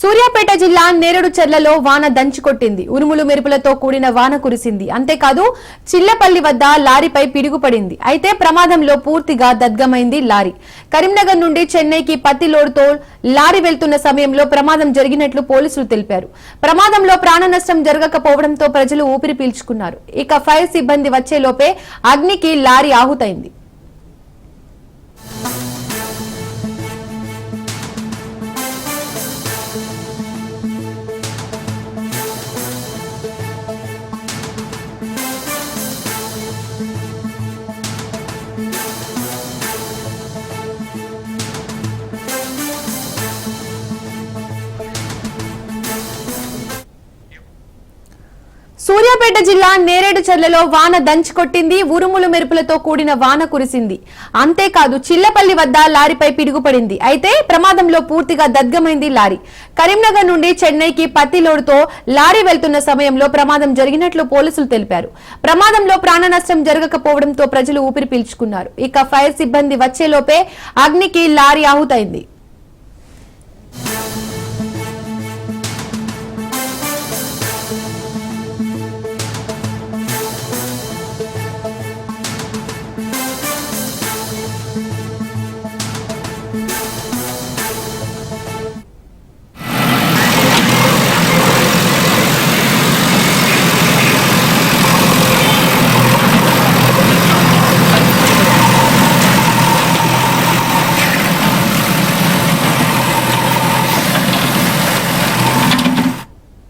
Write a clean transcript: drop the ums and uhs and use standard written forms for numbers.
సూర్యాపేట జిల్లా నేరేడు చెర్లలో వాన దంచుకొట్టింది. ఉరుములు మెరుపులతో కూడిన వాన కురిసింది. అంతేకాదు చిల్లపల్లి వద్ద లారీపై పిడుగుపడింది. అయితే ప్రమాదంలో పూర్తిగా దగ్ధమైంది లారీ. కరీంనగర్ నుండి చెన్నైకి పత్తి లోడుతో లారీ వెళ్తున్న సమయంలో ప్రమాదం జరిగినట్లు పోలీసులు తెలిపారు. ప్రమాదంలో ప్రాణ నష్టం జరగకపోవడంతో ప్రజలు ఊపిరి పీల్చుకున్నారు. ఇక ఫైర్ సిబ్బంది వచ్చేలోపే అగ్నికి లారీ ఆహుతైంది. సూర్యాపేట జిల్లా నేరేడు చెర్లలో వాన దంచుకొట్టింది. ఉరుములు మెరుపులతో కూడిన వాన కురిసింది. అంతేకాదు చిల్లపల్లి వద్ద లారీపై పిడుగుపడింది. అయితే ప్రమాదంలో పూర్తిగా దగ్ధమైంది లారీ. కరీంనగర్ నుండి చెన్నైకి పత్తి లోడుతో లారీ వెళ్తున్న సమయంలో ప్రమాదం జరిగినట్లు పోలీసులు తెలిపారు. ప్రమాదంలో ప్రాణ నష్టం జరగకపోవడంతో ప్రజలు ఊపిరి పీల్చుకున్నారు. ఇక ఫైర్ సిబ్బంది వచ్చేలోపే అగ్నికి లారీ ఆహుతైంది.